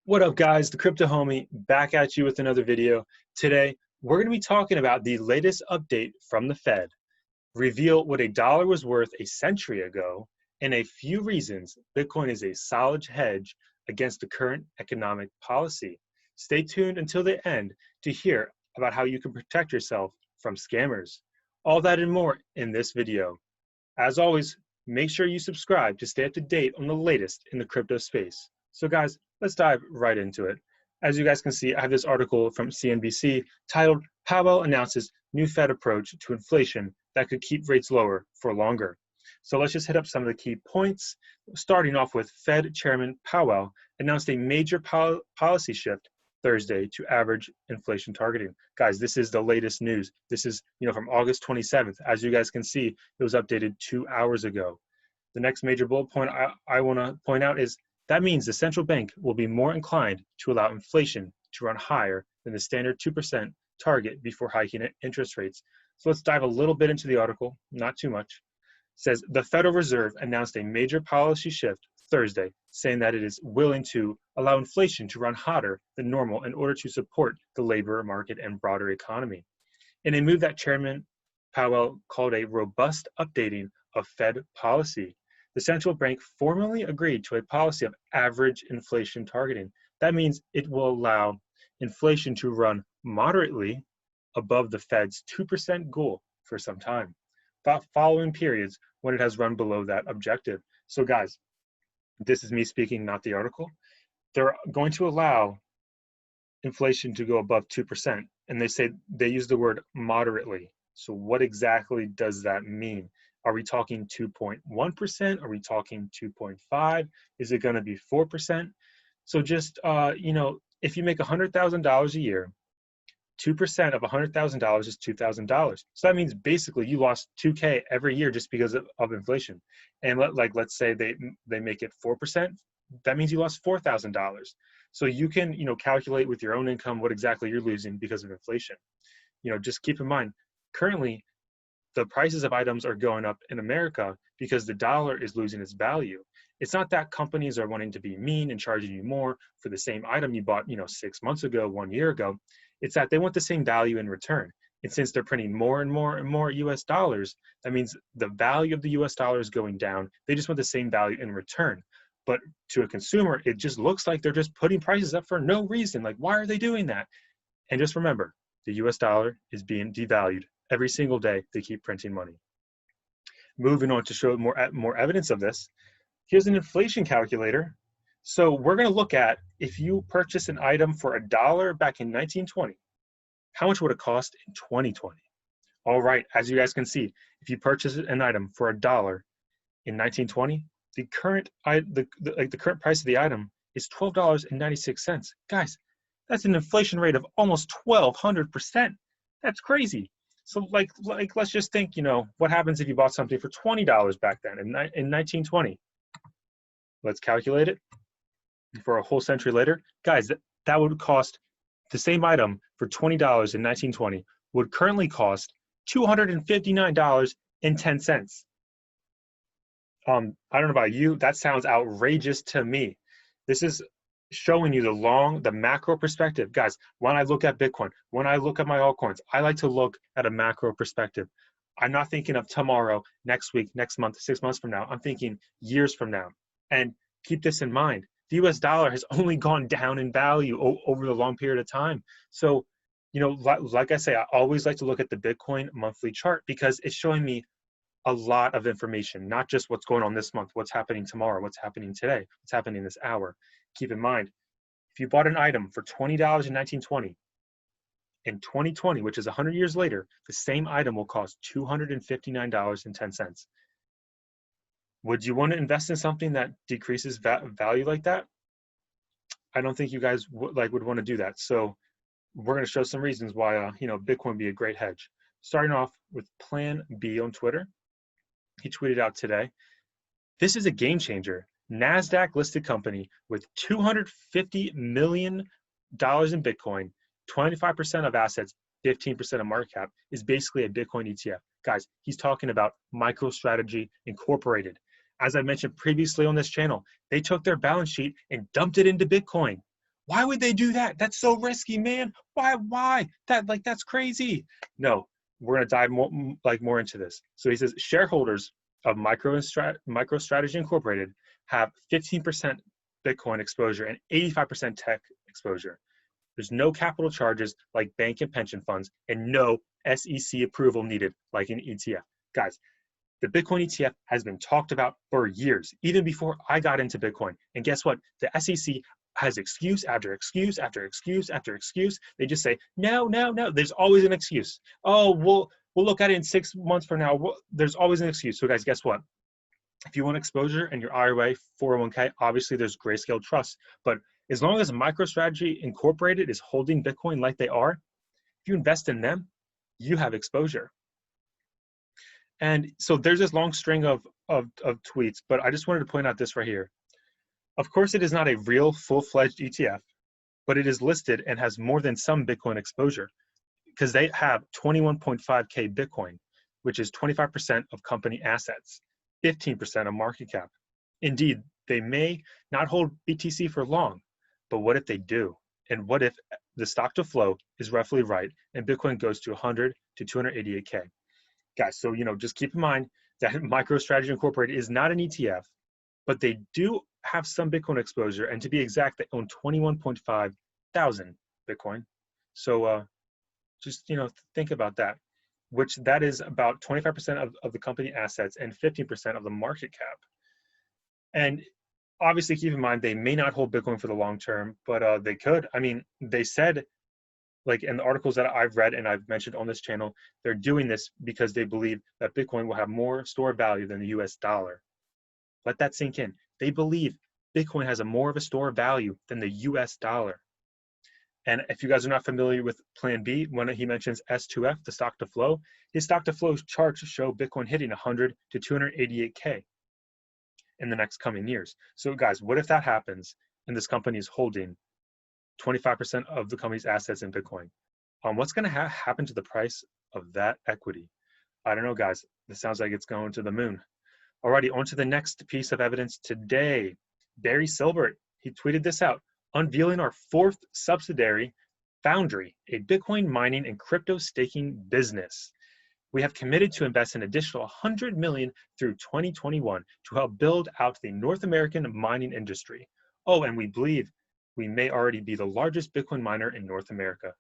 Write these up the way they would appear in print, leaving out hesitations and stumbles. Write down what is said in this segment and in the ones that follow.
What up, guys? The Crypto Homie back at you with another video. Today, we're going to be talking about the latest update from the Fed, reveal what a dollar was worth a century ago, and a few reasons Bitcoin is a solid hedge against the current economic policy. Stay tuned until the end to hear about how you can protect yourself from scammers. All that and more in this video. As always, make sure you subscribe to stay up to date on the latest in the crypto space. So guys, let's dive right into it. As you guys can see, I have this article from CNBC titled, Powell Announces New Fed Approach to Inflation That Could Keep Rates Lower for Longer. So let's just hit up some of the key points. Starting off with Fed Chairman Powell announced a major policy shift Thursday to average inflation targeting. Guys, this is the latest news. This is from August 27th. As you guys can see, it was updated 2 hours ago. The next major bullet point I want to point out is that means the central bank will be more inclined to allow inflation to run higher than the standard 2% target before hiking interest rates. So let's dive a little bit into the article, not too much. It says the Federal Reserve announced a major policy shift Thursday, saying that it is willing to allow inflation to run hotter than normal in order to support the labor market and broader economy. In a move that Chairman Powell called a robust updating of Fed policy, the central bank formally agreed to a policy of average inflation targeting. That means it will allow inflation to run moderately above the Fed's 2% goal for some time, following periods when it has run below that objective. So guys, this is me speaking, not the article. They're going to allow inflation to go above 2%. And they say they use the word moderately. So what exactly does that mean? Are we talking 2.1%? Are we talking 2.5? Is it going to be 4%? So just, if you make $100,000 a year, 2% of $100,000 is $2,000. So that means basically you lost $2K every year just because of inflation. And let's say they make it 4%, that means you lost $4,000. So you can calculate with your own income what exactly you're losing because of inflation. Just keep in mind, currently the prices of items are going up in America because the dollar is losing its value. It's not that companies are wanting to be mean and charging you more for the same item you bought 6 months ago, 1 year ago. It's that they want the same value in return. And since they're printing more and more and more US dollars, that means the value of the US dollar is going down. They just want the same value in return. But to a consumer, it just looks like they're just putting prices up for no reason. Like, why are they doing that? And just remember, the US dollar is being devalued every single day. They keep printing money. Moving on to show more evidence of this, here's an inflation calculator. So we're going to look at, if you purchase an item for $1 back in 1920, how much would it cost in 2020? All right, as you guys can see, if you purchase an item for $1 in 1920, the current price of the item is $12.96. Guys, that's an inflation rate of almost 1,200%. That's crazy. So let's just think, what happens if you bought something for $20 back then in 1920? Let's calculate it for a whole century later. Guys, that would cost, the same item for $20 in 1920 would currently cost $259.10. I don't know about you, that sounds outrageous to me. This is showing you the macro perspective. Guys, when I look at Bitcoin, when I look at my altcoins, I like to look at a macro perspective. I'm not thinking of tomorrow, next week, next month, 6 months from now. I'm thinking years from now. And keep this in mind, the US dollar has only gone down in value over the long period of time. So, like I say, I always like to look at the Bitcoin monthly chart because it's showing me a lot of information, not just what's going on this month, what's happening tomorrow, what's happening today, what's happening this hour. Keep in mind, if you bought an item for $20 in 1920, in 2020, which is 100 years later, the same item will cost $259.10. Would you want to invest in something that decreases value like that? I don't think you guys would want to do that. So we're going to show some reasons why Bitcoin would be a great hedge. Starting off with Plan B on Twitter. He tweeted out today, "This is a game changer. NASDAQ listed company with $250 million in Bitcoin, 25% of assets, 15% of market cap, is basically a Bitcoin ETF." Guys, he's talking about MicroStrategy Incorporated. As I mentioned previously on this channel, they took their balance sheet and dumped it into Bitcoin. Why would they do that? That's so risky, man. Why? That's crazy. No, we're gonna dive more into this. So he says shareholders of MicroStrategy Incorporated have 15% Bitcoin exposure and 85% tech exposure. There's no capital charges like bank and pension funds, and no SEC approval needed like an ETF. Guys, the Bitcoin ETF has been talked about for years, even before I got into Bitcoin. And guess what? The SEC has excuse after excuse after excuse after excuse. They just say, no, no, no. There's always an excuse. Oh, we'll look at it in 6 months from now. There's always an excuse. So guys, guess what? If you want exposure in your IRA, 401k, obviously there's Grayscale Trust. But as long as MicroStrategy Incorporated is holding Bitcoin like they are, if you invest in them, you have exposure. And so there's this long string of tweets, but I just wanted to point out this right here. Of course, it is not a real full-fledged ETF, but it is listed and has more than some Bitcoin exposure because they have 21.5K Bitcoin, which is 25% of company assets, 15% of market cap. Indeed, they may not hold BTC for long, but what if they do? And what if the stock to flow is roughly right and Bitcoin goes to 100 to 288K? Guys, so just keep in mind that MicroStrategy Incorporated is not an ETF, but they do have some Bitcoin exposure, and to be exact, they own 21.5 thousand Bitcoin. So just think about that, which that is about 25% of the company assets and 15% of the market cap. And obviously, keep in mind they may not hold Bitcoin for the long term, but they could. I mean, they said, like in the articles that I've read and I've mentioned on this channel, they're doing this because they believe that Bitcoin will have more store value than the US dollar. Let that sink in. They believe Bitcoin has more of a store value than the US dollar. And if you guys are not familiar with Plan B, when he mentions S2F, the stock to flow, his stock to flow charts show Bitcoin hitting 100 to 288K in the next coming years. So guys, what if that happens and this company is holding 25% of the company's assets in Bitcoin? What's going to happen to the price of that equity? I don't know, guys. This sounds like it's going to the moon. Alrighty, on to the next piece of evidence today. Barry Silbert, he tweeted this out, unveiling our fourth subsidiary, Foundry, a Bitcoin mining and crypto staking business. We have committed to invest an additional $100 million through 2021 to help build out the North American mining industry. Oh, and we believe we may already be the largest Bitcoin miner in North America, ...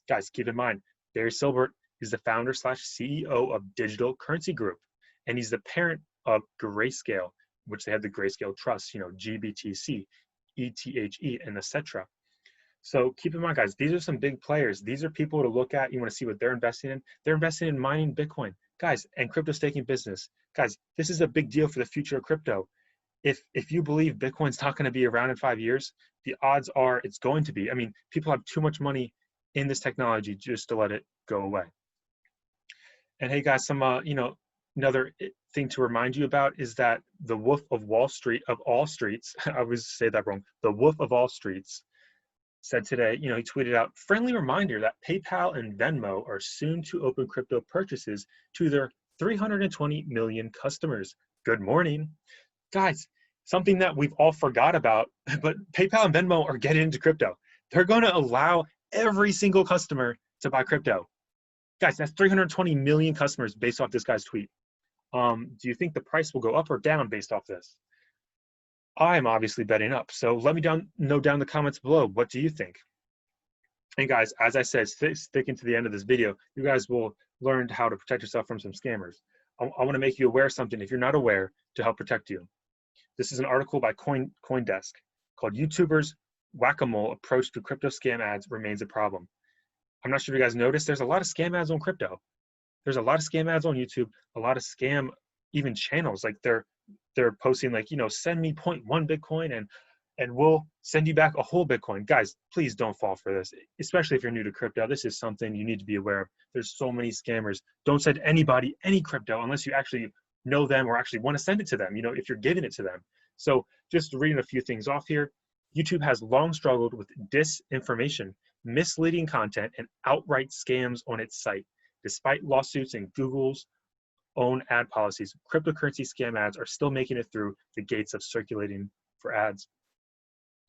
Guys, keep in mind, Barry Silbert is the founder / CEO of Digital Currency Group, and he's the parent of Grayscale, which they have the Grayscale Trust, GBTC, ETHE, and etc. So keep in mind, guys, these are some big players. These are people to look at. You want to see what they're investing in. They're investing in mining Bitcoin, guys, and crypto staking business. Guys, this is a big deal for the future of crypto. If you believe Bitcoin's not going to be around in 5 years, the odds are it's going to be. I mean, people have too much money in this technology just to let it go away. And hey, guys, some another thing to remind you about is that the Wolf of Wall Street, of all streets, I always say that wrong, the Wolf of all streets said today, he tweeted out, friendly reminder that PayPal and Venmo are soon to open crypto purchases to their 320 million customers. Good morning. Guys, something that we've all forgot about, but PayPal and Venmo are getting into crypto. They're going to allow every single customer to buy crypto. Guys, that's 320 million customers based off this guy's tweet. Do you think the price will go up or down based off this? I'm obviously betting up. So let me know down in the comments below. What do you think? And guys, as I said, sticking to the end of this video, you guys will learn how to protect yourself from some scammers. I want to make you aware of something if you're not aware to help protect you. This is an article by CoinDesk called YouTubers Whack-A-Mole Approach to Crypto Scam Ads Remains a Problem. I'm not sure if you guys noticed, there's a lot of scam ads on crypto. There's a lot of scam ads on YouTube, a lot of scam even channels. Like they're posting like, send me 0.1 Bitcoin and we'll send you back a whole Bitcoin. Guys, please don't fall for this, especially if you're new to crypto. This is something you need to be aware of. There's so many scammers. Don't send anybody any crypto unless you actually know them or actually want to send it to them, if you're giving it to them. So just reading a few things off here, YouTube has long struggled with disinformation, misleading content, and outright scams on its site. Despite lawsuits and Google's own ad policies, cryptocurrency scam ads are still making it through the gates of circulating for ads.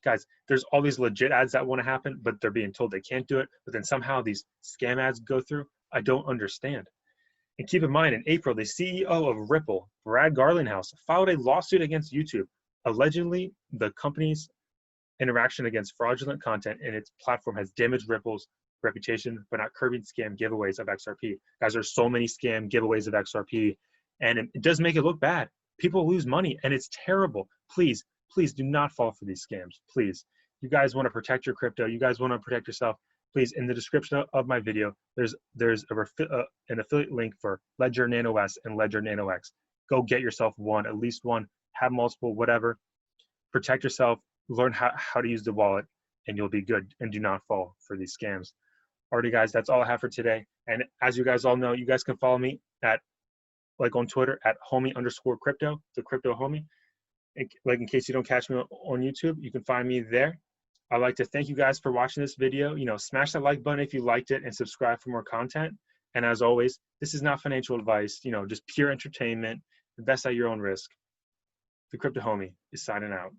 Guys, there's all these legit ads that want to happen, but they're being told they can't do it. But then somehow these scam ads go through. I don't understand. And keep in mind, in April, the CEO of Ripple, Brad Garlinghouse, filed a lawsuit against YouTube. Allegedly, the company's interaction against fraudulent content in its platform has damaged Ripple's reputation, but not curbing scam giveaways of XRP. Guys, there's so many scam giveaways of XRP, and it does make it look bad. People lose money, and it's terrible. Please, please do not fall for these scams. Please, you guys want to protect your crypto. You guys want to protect yourself. Please, in the description of my video, there's an affiliate link for Ledger Nano S and Ledger Nano X. Go get yourself one, at least one, have multiple, whatever. Protect yourself, learn how to use the wallet, and you'll be good, and do not fall for these scams. Alrighty, guys, that's all I have for today. And as you guys all know, you guys can follow me at, like on Twitter, at homie_crypto, the crypto homie. Like in case you don't catch me on YouTube, you can find me there. I'd like to thank you guys for watching this video. Smash that like button if you liked it and subscribe for more content. And as always, this is not financial advice, just pure entertainment. Invest at your own risk. The Crypto Homie is signing out.